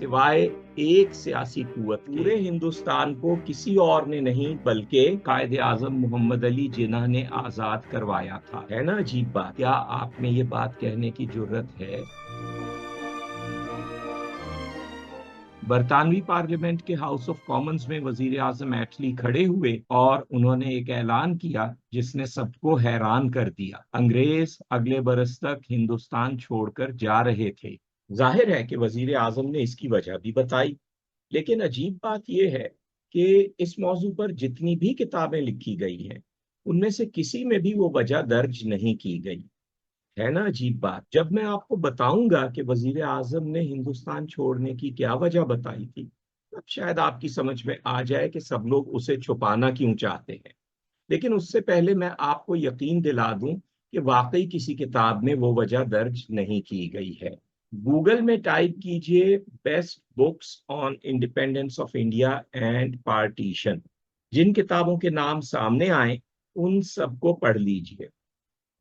सिवाय एक सियासी कुव्वत के पूरे हिंदुस्तान को किसी और ने नहीं बल्कि कायदे आजम मोहम्मद अली जिन्ना ने आजाद करवाया था। है ना अजीब बात? क्या आप में ये बात कहने की जुर्रत है? बरतानवी पार्लियामेंट के हाउस ऑफ कॉमन्स में वजीर आजम एटली खड़े हुए और उन्होंने एक ऐलान किया जिसने सबको हैरान कर दिया। अंग्रेज अगले बरस तक हिंदुस्तान छोड़कर जा रहे थे। जाहिर है कि वजीर आजम ने इसकी वजह भी बताई, लेकिन अजीब बात यह है कि इस मौजू पर जितनी भी किताबें लिखी गई हैं उनमें से किसी में भी वो वजह दर्ज नहीं की गई। है ना अजीब बात? जब मैं आपको बताऊंगा कि वजीर आजम ने हिंदुस्तान छोड़ने की क्या वजह बताई थी, तब शायद आपकी समझ में आ जाए कि सब लोग उसे छुपाना क्यों चाहते हैं। लेकिन उससे पहले मैं आपको यकीन दिला दूं कि वाकई किसी किताब में वो वजह दर्ज नहीं की गई है। गूगल में टाइप कीजिए best books on independence of India and partition. जिन किताबों के नाम सामने आए उन सबको पढ़ लीजिए।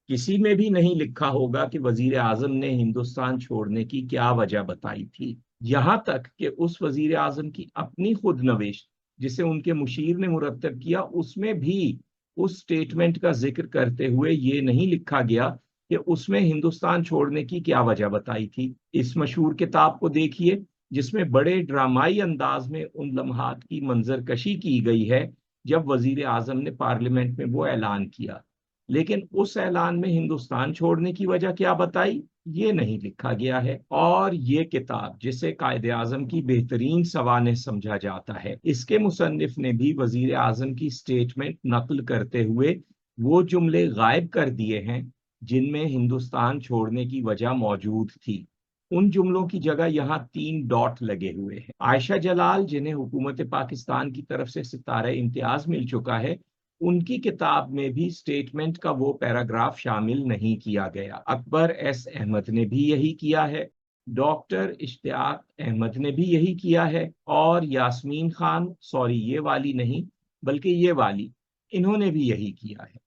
किसी में भी नहीं लिखा होगा कि वजीर आजम ने हिंदुस्तान छोड़ने की क्या वजह बताई थी। यहां तक कि उस वजीर आजम की अपनी खुद नविश जिसे उनके मुशीर ने मुरतब किया उसमें भी उस स्टेटमेंट का जिक्र करते हुए ये नहीं लिखा गया कि उसमें हिंदुस्तान छोड़ने की क्या वजह बताई थी। इस मशहूर किताब को देखिए जिसमें बड़े ड्रामाई अंदाज में उन लम्हात की मंजरकशी की गई है जब वजीर आजम ने पार्लियामेंट में वो ऐलान किया। लेकिन उस ऐलान में हिंदुस्तान छोड़ने की वजह क्या बताई, ये नहीं लिखा गया है। और ये किताब जिसे कायदे आजम की बेहतरीन सवानेह समझा जाता है, इसके मुसन्निफ ने भी वजीर आजम की स्टेटमेंट नकल करते हुए वो जुमले गायब कर दिए हैं जिनमें हिंदुस्तान छोड़ने की वजह मौजूद थी। उन जुमलों की जगह यहाँ 3 डॉट लगे हुए हैं। आयशा जलाल, जिन्हें हुकूमत पाकिस्तान की तरफ से सितारा इम्तियाज मिल चुका है, उनकी किताब में भी स्टेटमेंट का वो पैराग्राफ शामिल नहीं किया गया। अकबर एस अहमद ने भी यही किया है, डॉक्टर इश्तियाक अहमद ने भी यही किया है, और यास्मीन खान, सॉरी ये वाली नहीं बल्कि ये वाली, इन्होंने भी यही किया है।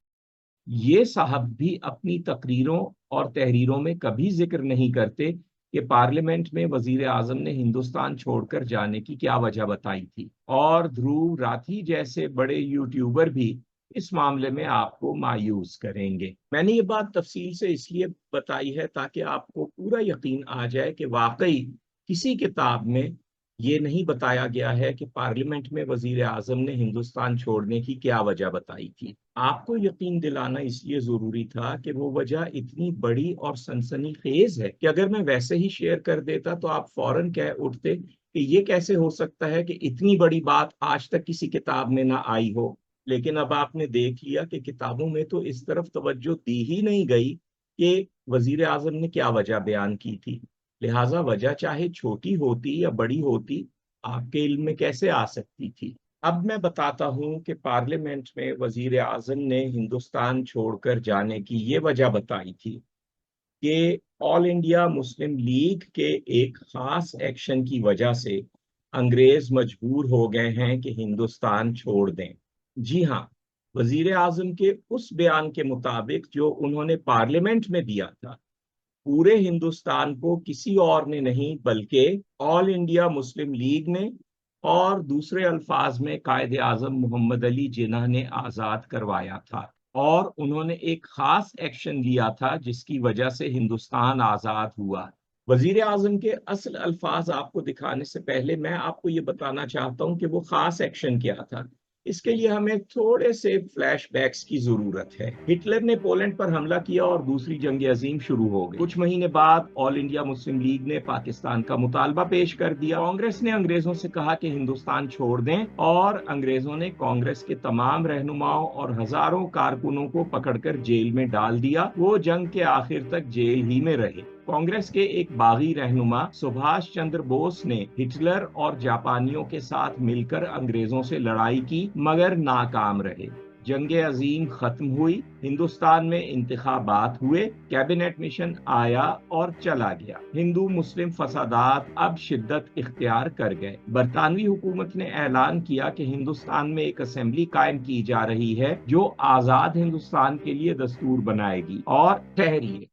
ये साहब भी अपनी तकरीरों और तहरीरों में कभी जिक्र नहीं करते कि पार्लियामेंट में वजीर आजम ने हिंदुस्तान छोड़कर जाने की क्या वजह बताई थी। और ध्रुव राठी जैसे बड़े यूट्यूबर भी इस मामले में आपको मायूस करेंगे। मैंने ये बात तफसील से इसलिए बताई है ताकि आपको पूरा यकीन आ जाए कि वाकई किसी किताब में ये नहीं बताया गया है कि पार्लियामेंट में वजीर आजम ने हिंदुस्तान छोड़ने की क्या वजह बताई थी। आपको यकीन दिलाना इसलिए जरूरी था कि वो वजह इतनी बड़ी और सनसनीखेज है कि अगर मैं वैसे ही शेयर कर देता तो आप फौरन कह उठते कि ये कैसे हो सकता है कि इतनी बड़ी बात आज तक किसी किताब में ना आई हो। लेकिन अब आपने देख लिया कि किताबों में तो इस तरफ तवज्जो दी ही नहीं गई कि वजीर आजम ने क्या वजह बयान की थी। लिहाजा वजह चाहे छोटी होती या बड़ी होती, आपके इल्म में कैसे आ सकती थी। अब मैं बताता हूं कि पार्लियामेंट में वजीर आजम ने हिंदुस्तान छोड़कर जाने की ये वजह बताई थी कि ऑल इंडिया मुस्लिम लीग के एक खास एक्शन की वजह से अंग्रेज मजबूर हो गए हैं कि हिंदुस्तान छोड़ दें। जी हाँ, वजीर आजम के उस बयान के मुताबिक जो उन्होंने पार्लियामेंट में दिया था, पूरे हिंदुस्तान को किसी और ने नहीं बल्कि ऑल इंडिया मुस्लिम लीग ने, और दूसरे अल्फाज में कायदे आजम मोहम्मद अली जिन्ना ने आजाद करवाया था। और उन्होंने एक खास एक्शन लिया था जिसकी वजह से हिंदुस्तान आजाद हुआ। वजीर आजम के असल अल्फाज आपको दिखाने से पहले मैं आपको ये बताना चाहता हूँ कि वो खास एक्शन क्या था। इसके लिए हमें थोड़े से फ्लैशबैक्स की जरूरत है। हिटलर ने पोलैंड पर हमला किया और दूसरी जंग अजीम शुरू हो गई। कुछ महीने बाद ऑल इंडिया मुस्लिम लीग ने पाकिस्तान का मुतालबा पेश कर दिया। कांग्रेस ने अंग्रेजों से कहा कि हिंदुस्तान छोड़ दें, और अंग्रेजों ने कांग्रेस के तमाम रहनुमाओं और हजारों कारकुनों को पकड़कर जेल में डाल दिया। वो जंग के आखिर तक जेल ही में रहे। कांग्रेस के एक बागी रहनुमा सुभाष चंद्र बोस ने हिटलर और जापानियों के साथ मिलकर अंग्रेजों से लड़ाई की मगर नाकाम रहे। जंग अजीम खत्म हुई, हिंदुस्तान में इंतखाबात हुए, कैबिनेट मिशन आया और चला गया। हिंदू मुस्लिम फसादात अब शिद्दत इख्तियार कर गए। बरतानवी हुकूमत ने ऐलान किया कि हिंदुस्तान में एक असेंबली कायम की जा रही है जो आजाद हिंदुस्तान के लिए दस्तूर बनाएगी। और ठहरिए,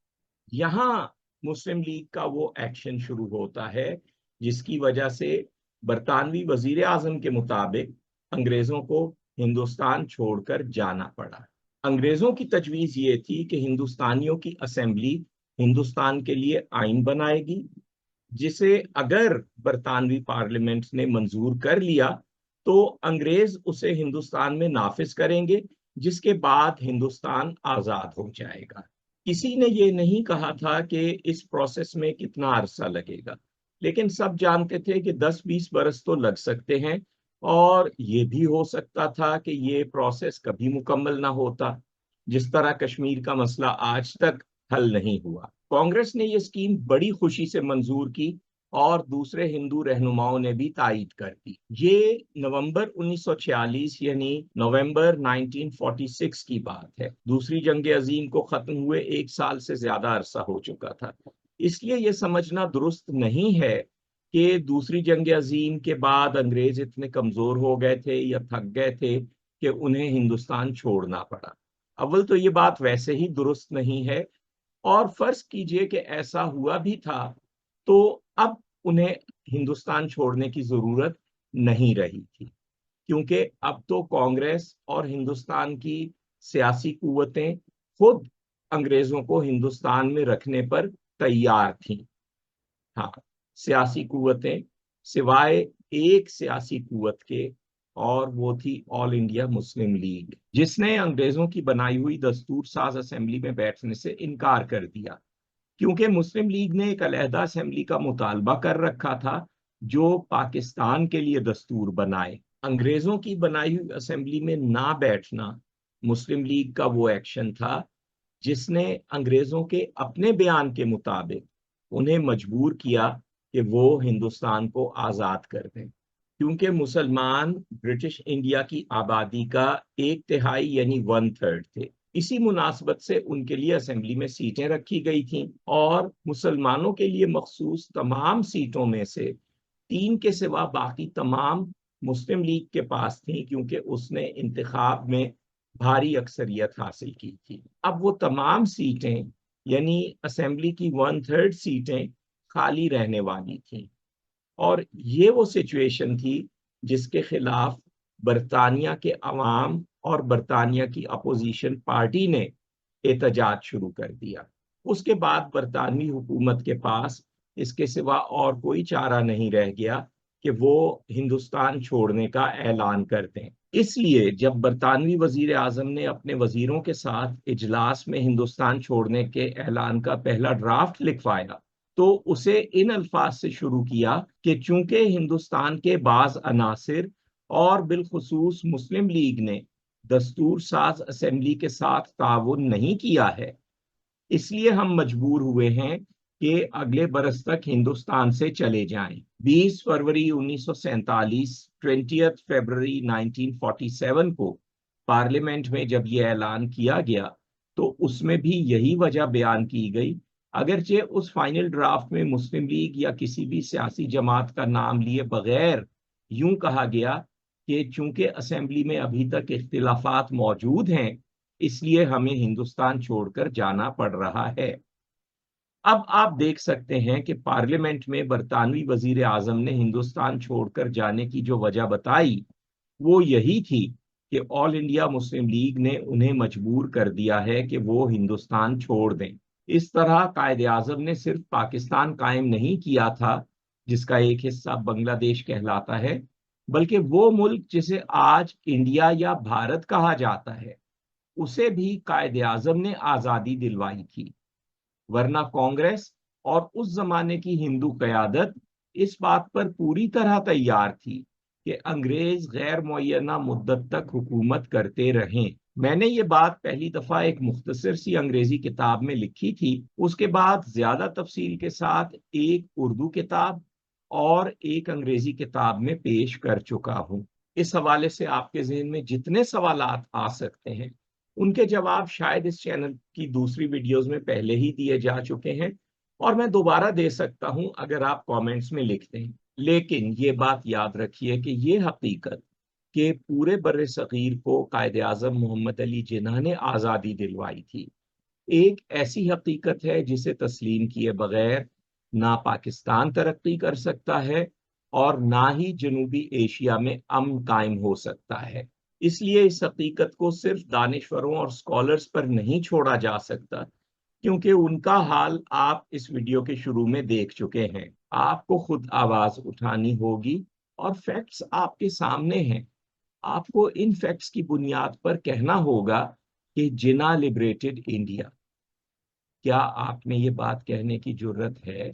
यहाँ मुस्लिम लीग का वो एक्शन शुरू होता है जिसकी वजह से बरतानवी वजीर आजम के मुताबिक अंग्रेजों को हिंदुस्तान छोड़कर जाना पड़ा। अंग्रेजों की तजवीज ये थी कि हिंदुस्तानियों की असेंबली हिंदुस्तान के लिए आइन बनाएगी, जिसे अगर बरतानवी पार्लियामेंट ने मंजूर कर लिया तो अंग्रेज उसे हिंदुस्तान में नाफिज करेंगे, जिसके बाद हिंदुस्तान आजाद हो जाएगा। किसी ने ये नहीं कहा था कि इस प्रोसेस में कितना अरसा लगेगा, लेकिन सब जानते थे कि 10-20 बरस तो लग सकते हैं, और ये भी हो सकता था कि ये प्रोसेस कभी मुकम्मल ना होता, जिस तरह कश्मीर का मसला आज तक हल नहीं हुआ। कांग्रेस ने ये स्कीम बड़ी खुशी से मंजूर की और दूसरे हिंदू रहनुमाओं ने भी तायीद कर दी। ये नवंबर 1946 यानी नवंबर 1946 की बात है। दूसरी जंग अजीम को खत्म हुए 1 साल से ज्यादा अरसा हो चुका था। इसलिए यह समझना दुरुस्त नहीं है कि दूसरी जंग अजीम के बाद अंग्रेज इतने कमजोर हो गए थे या थक गए थे कि उन्हें हिंदुस्तान छोड़ना पड़ा। अव्वल तो ये बात वैसे ही दुरुस्त नहीं है, और फर्ज कीजिए कि ऐसा हुआ भी था तो अब उन्हें हिंदुस्तान छोड़ने की जरूरत नहीं रही थी, क्योंकि अब तो कांग्रेस और हिंदुस्तान की सियासी कुव्वतें खुद अंग्रेजों को हिंदुस्तान में रखने पर तैयार थीं। हाँ, सियासी कुव्वतें, सिवाय एक सियासी कुव्वत के, और वो थी ऑल इंडिया मुस्लिम लीग, जिसने अंग्रेजों की बनाई हुई दस्तूर साज असेंबली में बैठने से इनकार कर दिया, क्योंकि मुस्लिम लीग ने एक अलहदा असेंबली का मुतालबा कर रखा था जो पाकिस्तान के लिए दस्तूर बनाए। अंग्रेजों की बनाई हुई असेंबली में ना बैठना मुस्लिम लीग का वो एक्शन था जिसने अंग्रेजों के अपने बयान के मुताबिक उन्हें मजबूर किया कि वो हिंदुस्तान को आजाद कर दें, क्योंकि मुसलमान ब्रिटिश इंडिया की आबादी का 1/3 यानी 1/3 थे। इसी मुनासबत से उनके लिए असेंबली में सीटें रखी गई थीं, और मुसलमानों के लिए मखसूस तमाम सीटों में से 3 के सिवा बाकी तमाम मुस्लिम लीग के पास थी, क्योंकि उसने इंतखाब में भारी अक्सरियत हासिल की थी। अब वो तमाम सीटें यानी असेंबली की 1/3 सीटें खाली रहने वाली थी, और ये वो सिचुएशन थी जिसके खिलाफ बरतानिया के अवाम और बरतानिया की अपोजिशन पार्टी ने एहतजाज शुरू कर दिया। उसके बाद बरतानवी हुकूमत के पास इसके सिवा और कोई चारा नहीं रह गया कि वो हिंदुस्तान छोड़ने का ऐलान कर दें। इसलिए जब बरतानवी वजीर आजम ने अपने वजीरों के साथ इजलास में हिंदुस्तान छोड़ने के ऐलान का पहला ड्राफ्ट लिखवाया, तो उसे इन अल्फाज से शुरू किया कि चूंकि हिंदुस्तान के बाज अनासिर और बिलखुसूस मुस्लिम लीग ने दस्तूर साज असेंबली के साथ ताउन नहीं किया है, इसलिए हम मजबूर हुए हैं कि अगले बरस तक हिंदुस्तान से चले जाएं। 20 फरवरी 1947, 20 फरवरी 1947 को पार्लियामेंट में जब यह ऐलान किया गया तो उसमें भी यही वजह बयान की गई। अगरचे उस फाइनल ड्राफ्ट में मुस्लिम लीग या किसी भी सियासी जमात का नाम लिए बगैर यूं कहा गया कि चूंकि असेंबली में अभी तक इख्तिलाफात मौजूद हैं, इसलिए हमें हिंदुस्तान छोड़कर जाना पड़ रहा है। अब आप देख सकते हैं कि पार्लियामेंट में बरतानवी वजीर आजम ने हिंदुस्तान छोड़कर जाने की जो वजह बताई वो यही थी कि ऑल इंडिया मुस्लिम लीग ने उन्हें मजबूर कर दिया है कि वो हिंदुस्तान छोड़ दें। इस तरह कायदे आजम ने सिर्फ पाकिस्तान कायम नहीं किया था, जिसका एक हिस्सा बांग्लादेश कहलाता है, बल्कि वो मुल्क जिसे आज इंडिया या भारत कहा जाता है उसे भी कायदे आजम ने आजादी दिलवाई थी। वरना कांग्रेस और उस जमाने की हिंदू कयादत इस बात पर पूरी तरह तैयार थी कि अंग्रेज गैर मुअय्यना मुद्दत तक हुकूमत करते रहें। मैंने ये बात पहली दफा एक मुख्तसर सी अंग्रेजी किताब में लिखी थी, उसके बाद ज्यादा तफसील के साथ एक उर्दू किताब और एक अंग्रेजी किताब में पेश कर चुका हूँ। इस हवाले से आपके जहन में जितने सवालात आ सकते हैं उनके जवाब शायद इस चैनल की दूसरी वीडियोस में पहले ही दिए जा चुके हैं, और मैं दोबारा दे सकता हूं अगर आप कमेंट्स में लिख दें। लेकिन ये बात याद रखिए कि ये हकीकत कि पूरे बर्रे सगीर को कायदे आजम मोहम्मद अली जिन्ना ने आज़ादी दिलवाई थी, एक ऐसी हकीकत है जिसे तस्लीम किए बगैर ना पाकिस्तान तरक्की कर सकता है और ना ही जनूबी एशिया में अमन कायम हो सकता है। इसलिए इस हकीकत को सिर्फ दानिश्वरों और स्कॉलर्स पर नहीं छोड़ा जा सकता, क्योंकि उनका हाल आप इस वीडियो के शुरू में देख चुके हैं। आपको खुद आवाज उठानी होगी और फैक्ट्स आपके सामने हैं। आपको इन फैक्ट्स की बुनियाद पर कहना होगा कि जिन्ना लिबरेटेड इंडिया। क्या आप में ये बात कहने की जुर्रत है?